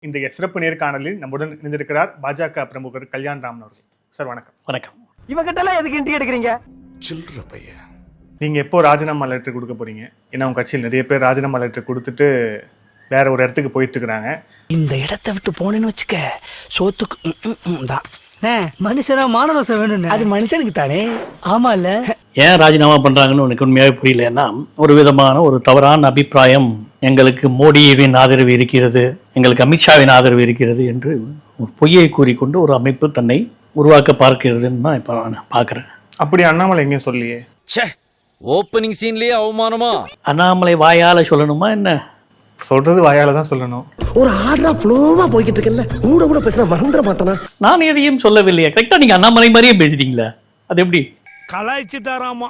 இன்றைய சிறப்பு நேர்காணலில் நம்முடன் இணைந்திருக்கிறார் பாஜக பிரமுகர் கல்யாண் ராமன் அவர்கள். சார் வணக்கம். வணக்கம். இவங்கிட்ட எல்லாம் எதுக்கு இன்ட்ரி எடுக்கிறீங்க? சில்ற பையன். நீங்க எப்போ ராஜினாமா லெட்டர் கொடுக்க போறீங்க? ஏன்னா உங்க கட்சியில் நிறைய பேர் ராஜினாமா லெட்டர் கொடுத்துட்டு வேற ஒரு இடத்துக்கு போயிட்டு இருக்கிறாங்க. இந்த இடத்தை விட்டு போனேன்னு வச்சுக்க சோத்துக்கு தான் மனுஷனா மானரசம் வேணும். அது மனுஷனுக்கு தானே. ஆமா இல்ல, ஏன் ராஜினாமா பண்றாங்கன்னு உனக்கு உண்மையாவே புரியலன்னா, ஒரு விதமான ஒரு தவறான அபிப்பிராயம் எங்களுக்கு மோடியின் ஆதரவு இருக்கிறது, எங்களுக்கு அமித்ஷாவின் ஆதரவு இருக்கிறது என்று ஒரு பொய்யை கூறிக்கொண்டு ஒரு அமைப்பு தன்னை உருவாக்க பார்க்கிறதுன்னு தான் இப்ப நான் பாக்குறேன். அப்படி அண்ணாமலை எங்கேயும் சொல்லியே. ஓப்பனிங் சீன்லயே அவமானமா? அண்ணாமலை வாயால சொல்லணுமா என்ன? சொல்றது வாயால தான் சொல்லணும். ஒரு ஆர்டரா ஃப்ளோவா போய்கிட்டு இருக்கல, கூட கூட பேசினா மறந்துட மாட்டானா? நான் எதையும் சொல்லவில்லையே. கரெக்டா நீங்க அண்ணாமலை மாதிரியே பேசிட்டீங்களா? அது எப்படி கலாய்ச்சிட்டாராமா?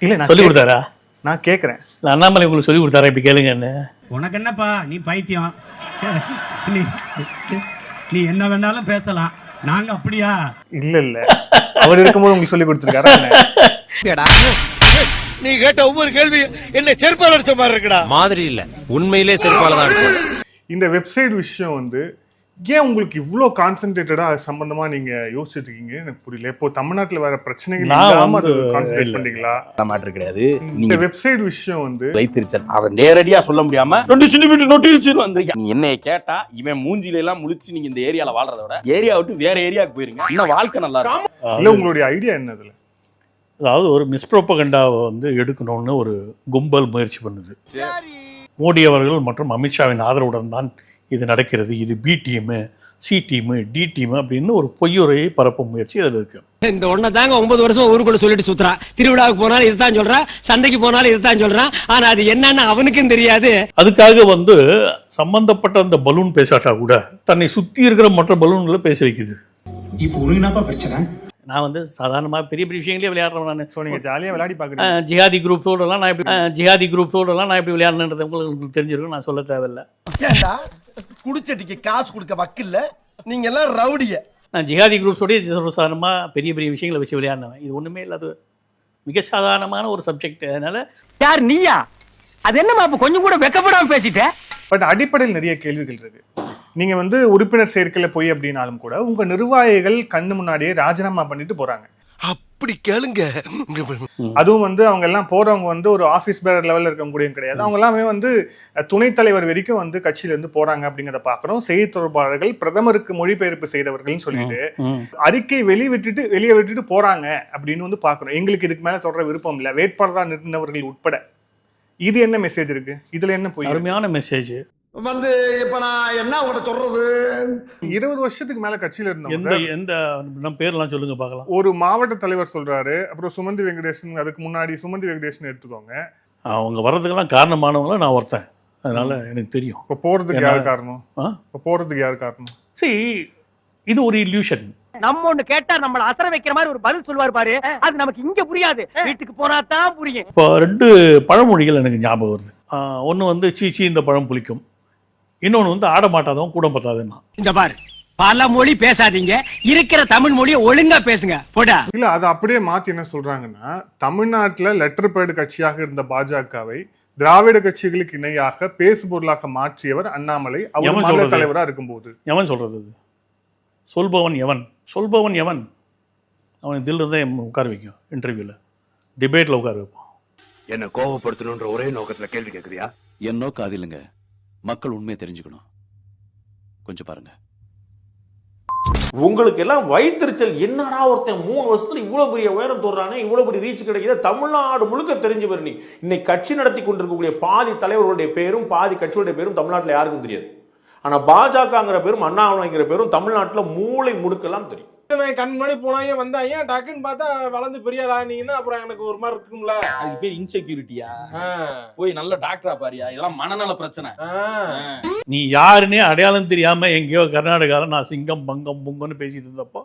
இல்ல நான் சொல்லி கொடுத்தாரா? நான் கேட்கிறேன். அண்ணாமலை உங்களுக்கு சொல்லி கொடுத்தாரா? இப்படி கேளுங்க. என்ன உனக்கு என்னப்பா, நீ பைத்தியம். நீ என்ன வேணாலும் பேசலாம், நாங்க அப்படியா? இல்ல அவர் இருக்கும்போது உங்களுக்கு சொல்லி கொடுத்துருக்காரா? நீ கேட்ட ஒவ்வொரு கேள்வி என்ன செருப்பால் அடிச்ச மாதிரி இருக்குடா. மாதிரி இல்ல, உண்மையிலே செருப்பால தான் அடிச்சாங்க. இந்த வெப்சைட் விஷயம் ஏன் உங்களுக்கு இவ்வளோ கான்சென்ட்ரேட்டடா அது சம்பந்தமா நீங்க யோசிச்சுட்டு இருக்கீங்க? எனக்கு புரியல. இப்போ தமிழ்நாட்டுல வேற பிரச்சனைகள் இல்லாம அது கான்சென்ட்ரேட் பண்றீங்களா? மாற்று கிடையாது. இந்த வெப்சைட் விஷயம் வைத்திருச்சல் அதை நேரடியா சொல்ல முடியாம 2 சென்டிமீட்டர் நோட்டீஸ் வந்திருக்கேன். நீ என்னைய கேட்டா இவன் மூஞ்சில எல்லாம் முழிச்சு நீங்க இந்த ஏரியால வாழ்றத விட ஏரியா விட்டு வேற ஏரியாவுக்கு போயிருங்க, இன்னும் வாழ்க்கை நல்லா இருக்கும். இல்ல உங்களுடைய ஐடியா என்னதுல? அதாவது ஒரு மிஸ்ப்ரோபகண்டாவை எடுக்கணும்னு ஒரு கும்பல் முயற்சி பண்ணுது. மோடி அவர்கள் மற்றும் அமித்ஷாவின் ஆதரவுடன் தான் இது நடக்கிறது, இது B team, C team, D team அப்படின்னு ஒரு பொய்யுரையை பரப்பும் முயற்சி அதில் இருக்கு. இந்த ஒன்ன தாங்க 9 வருஷம் ஊருக்குள்ள சொல்லிட்டு சுத்துறான். திருவிழாவுக்கு போனாலும் இதுதான் சொல்றான், சந்தைக்கு போனாலும் இதுதான் சொல்றான். ஆனா அது என்னன்னு அவனுக்கும் தெரியாது. அதுக்காக சம்பந்தப்பட்ட அந்த பலூன் பேசாட்டா கூட தன்னை சுத்தி இருக்கிற மற்ற பலூன்களை பேச வைக்குது. இப்போ உனக்கு என்னப்பா பிரச்சனை? நான் சாதாரணமாக பெரிய பெரிய விஷயங்களே விளையாடுறேன். நான் நீங்க ஜாலியா விளையாடி பாக்குறீங்க. ஜிஹாதி குரூப்ஸோடலாம் நான் எப்படி விளையாடுறது உங்களுக்கு தெரிஞ்சிருக்கும், நான் சொல்ல தேவையில்லை. குடிச்சட்டிக்கு காசு கொடுக்க வக்கில்ல, நீங்க எல்லாம் ரவுடிய. நான் ஜிஹாதி குரூப்ஸோடய சாதாரணமாக பெரிய பெரிய விஷயங்களை வச்சு விளையாடினேன். இது ஒன்றுமே இல்லை, அது மிக சாதாரணமான ஒரு சப்ஜெக்ட். அதனால யார் நீயா? அது என்னமா அப்ப கொஞ்சம் கூட வெக்கப்படாம பேசிட்ட? பட் அடிப்படையில் நிறைய கேள்விகள் இருக்கு. நீங்க உறுப்பினர் சேர்க்கையில போய் அப்படின்னாலும் கூட உங்க நிர்வாகிகள் கண்ணு முன்னாடியே ராஜினாமா பண்ணிட்டு போறாங்க. அப்படி கேளுங்க. அதுவும் அவங்க எல்லாம் போறவங்க ஒரு ஆபீஸ் பேரர் லெவல்ல இருக்க முடியும் கிடையாது. அவங்க எல்லாமே துணைத் தலைவர் வரைக்கும் கட்சியில இருந்து போறாங்க அப்படிங்கறத பாக்குறோம். செய்தி தொடர்பாளர்கள் பிரதமருக்கு மொழிபெயர்ப்பு செய்தவர்கள் சொல்லிட்டு அறிக்கை வெளியே விட்டுட்டு போறாங்க அப்படின்னு பாக்குறோம். எங்களுக்கு இதுக்கு மேல தொடர விருப்பம் இல்ல, வேட்பாளராக நிறுத்தினவர்கள் உட்பட. இது என்ன மெசேஜ் இருக்கு? இதுல என்ன போய் அருமையான மெசேஜ். இப்ப நான் என்ன உங்கள்ட்ட சொல்றது? 20 வருஷத்துக்கு மேல கட்சியில இருந்தவங்க எந்த நம்ம பேர்லாம் சொல்லுங்க பார்க்கலாம். ஒரு மாவட்ட தலைவர் சொல்றாரு, அப்புறம் சுமந்தி வெங்கடேசன், அதுக்கு முன்னாடி சுமந்தி வெங்கடேசன் எடுத்துக்கோங்க. அவங்க வர்றதுக்கெல்லாம் காரணமானவங்கள நான் ஒருத்தன், அதனால எனக்கு தெரியும். இப்போ போறதுக்கு யார் காரணம்? போறதுக்கு யார் காரணம்? சரி, இது ஒரு இல்யூஷன். நம்ம ஒண்ணு கேட்டா நம்மள அசர வைக்கிற மாதிரி ஒரு பதில் சொல்வார் பாரு, அது நமக்கு இங்க புரியாது, வீட்டுக்கு போனா தான் புரியும். இப்போ 2 பழமொழிகள் எனக்கு ஞாபகம் வருது. ஒன்னு சீச்சி இந்த பழம் புளிக்கும், இன்னொன்னு ஆட மாட்டாதவன் கூட பத்தாதுன்னா. இந்த பாரு, பல மொழி பேசாதீங்க, இருக்கிற தமிழ் மொழியை ஒழுங்கா பேசுங்க போடா. இல்ல அது அப்படியே மாத்தி என்ன சொல்றாங்கன்னா, தமிழ்நாட்டுல லெட்டர் பேட் கட்சியாக இருந்த பாஜகவை திராவிட கட்சிகளுக்கு இணையாக பேசுபொருளாக மாற்றியவர் அண்ணாமலை. அவர் மாநில தலைவரா இருக்கும்போது எவன் சொல்றது? சொல்பவன் எவன்? அவன் தில் இருந்தா உட்கார வைக்கும், இன்டர்வியூல டிபேட்ல உட்கார வைப்போம். என்ன கோபப்படுத்தணும்ன்ற ஒரே நோக்கத்துல கேள்வி கேட்குறியா? என் நோக்கம் அது இல்லைங்க, மக்கள் உண்மையை தெரிஞ்சுக்கணும். கொஞ்சம் பாருங்க. உங்களுக்கு எல்லாம் வைத்திருச்சல். என்னடா ஒருத்தன் 3 வருஷத்துல இவ்வளவு பெரிய உயரம் தோறானே, இவ்வளவு பெரிய ரீச் கிடைக்குது, தமிழ்நாடு முழுக்க தெரிஞ்சு நீ இன்னைக்கு கட்சி நடத்தி கொண்டிருக்கக்கூடிய பாதி தலைவர்களுடைய பேரும் பாதி கட்சிகளுடைய பேரும் தமிழ்நாட்டில் யாருக்கும் தெரியாது. ஆனா பாஜகங்கிற பேரும் அண்ணாமலைங்கிற பேரும் தமிழ்நாட்டுல மூளை முடுக்கெல்லாம் தெரியும். கண்மணி போனாங்க வந்தாங்க, டக்குன்னு பார்த்தா வளர்ந்து பெரிய ஆனீங்கன்னா அப்புறம் எனக்கு ஒரு மாதிரி இருக்கும்ல. அதுக்கு பேர் இன்செக்யூரிட்டியா? போய் நல்ல டாக்டரா பாரியா, இதெல்லாம் மனநல பிரச்சனை. நீ யாருன்னே அடையாளம் தெரியாம எங்கேயோ கர்நாடகால நான் சிங்கம் பங்கம் புங்கன்னு பேசிட்டு இருந்தப்போ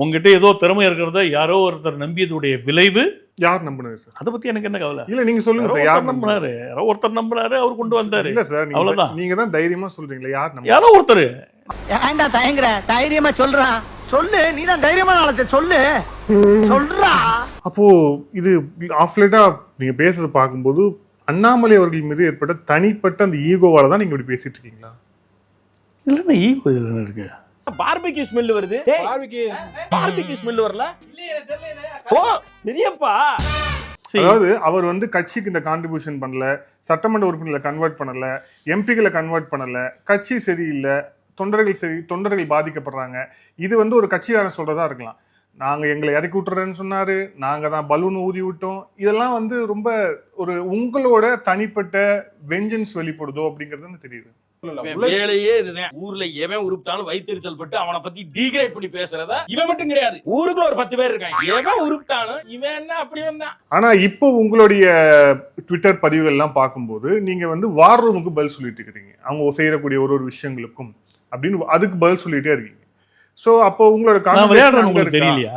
உங்ககிட்ட ஏதோ திறமை இருக்கிறத யாரோ ஒருத்தர் நம்பியதுடைய விளைவு. யார் நம்பினாரு சார்? அதை பத்தி எனக்கு என்ன கவலை? இல்ல நீங்க சொல்லுங்க சார். யார் நம்பினாரு? யாரோ ஒருத்தர் நம்பினாரு, அவர் கொண்டு வந்தாரு. இல்ல சார், அவ்வளவுதான். நீங்க தான் தைரியமா சொல்றீங்களா? யார் நம்ப? யாரோ ஒருத்தர். ஏன்டா தயங்குற? தைரியமா சொல்றான், சொல்லு. நீ தான் தைரியமா நாளத்தை சொல்லு, சொல்றா. அப்போ இது ஆஃப் லேட்டா நீங்க பேசுறத பார்க்கும்போது அண்ணாமலை அவர்கள் மீது ஏற்பட்ட தனிப்பட்ட அந்த ஈகோவால தான் நீங்க இப்படி பேசிட்டு இருக்கீங்களா? இல்லைன்னா ஈகோ இதில் என்ன இருக்கு? பார்பிக்யூ ஸ்மெல் வருது. பார்பிக்யூ ஸ்மெல் வரல. ஓ பெரியப்பா. அதாவது அவர் வந்து கட்சிக்கு இந்த கான்ட்ரிபியூஷன் பண்ணல, சட்டமன்ற உறுப்பினர்களை கன்வெர்ட் பண்ணல, எம்பிக்களை கன்வெர்ட் பண்ணல, கட்சி சரியில்லை, தொண்டர்கள் பாதிக்கப்படுறாங்க. இது வந்து ஒரு கட்சிக்காரன் சொல்றதா இருக்கலாம். நாங்க எங்களை இறக்கி விட்டுறேன்னு சொன்னாரு, நாங்க தான் பலூன் ஊதி விட்டோம். இதெல்லாம் வந்து ரொம்ப ஒரு உங்களோட தனிப்பட்ட வெஞ்சன்ஸ் வெளிப்படுதோ அப்படிங்கறது தெரியுது. வேலையே இதுதான். ஊர்ல எவன் உருப்பிட்டாலும் வயிற்றுச்சல் பட்டு அவனை பத்தி டீக்ரேட் பண்ணி பேசுறத இவன் மட்டும் கிடையாது, ஊருக்குள்ள ஒரு 10 பேர் இருக்காங்க. எவன் உருப்பிட்டாலும் இவன் என்ன அப்படி வந்தான். ஆனா இப்போ உங்களுடைய ட்விட்டர் பதிவுகள் எல்லாம் பார்க்கும்போது நீங்க வந்து வார் ரூமுக்கு பதில் சொல்லிட்டு இருக்கிறீங்க, அவங்க செய்யக்கூடிய ஒரு விஷயங்களுக்கும் அப்படின்னு அதுக்கு பதில் சொல்லிட்டே இருக்கீங்க. சோ அப்போ உங்களோட விளையாடுறது உங்களுக்கு தெரியலையா?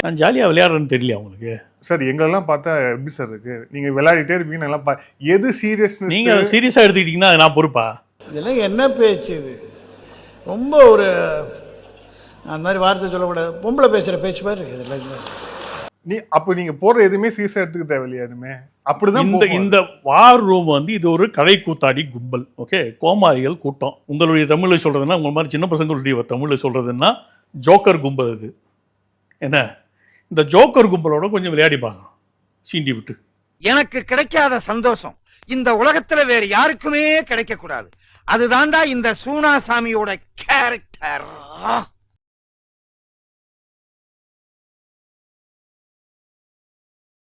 நான் ஜாலியா விளையாடுறேன்னு தெரியல உங்களுக்கு? சார் எங்களெல்லாம் பார்த்தா எப்படி சார் இருக்கு? நீங்க விளையாடிட்டே இருப்பீங்க, நல்லா எது சீரியஸ்னஸ்? நீங்க அதை சீரியஸா எடுத்துக்கிட்டீங்கன்னா அது நான் பொறுப்பா? இதெல்லாம் என்ன பேச்சு இது? ரொம்ப ஒரு அந்த மாதிரி வார்த்தை சொல்லக்கூடாது, பொம்பளை பேசுகிற பேச்சு மாதிரி இருக்குது இதெல்லாம். அப்போ நீங்க போடுற எதுவுமே சீரியஸா எடுத்துக்க தேவையில்லையா? எதுவுமே அப்படிதான். இந்த வார் ரூம் வந்து இது ஒரு கடை கூத்தாடி கும்பல். ஓகே, கோமாளிகள் கூட்டம். உங்களுடைய தமிழ்ல சொல்றதுன்னா, உங்க மாதிரி சின்ன பசங்களுடைய தமிழ்ல சொல்றதுன்னா ஜோக்கர் கும்பல். இது என்ன, இந்த ஜோக்கர் கும்பலோட கொஞ்சம் விளையாடி பார்க்கணும், சீண்டி விட்டு. எனக்கு கிடைக்காத சந்தோஷம் இந்த உலகத்துல வேற யாருக்குமே கிடைக்க கூடாது. அதுதான்டா இந்த சூனாசாமியோட கேரக்டர்.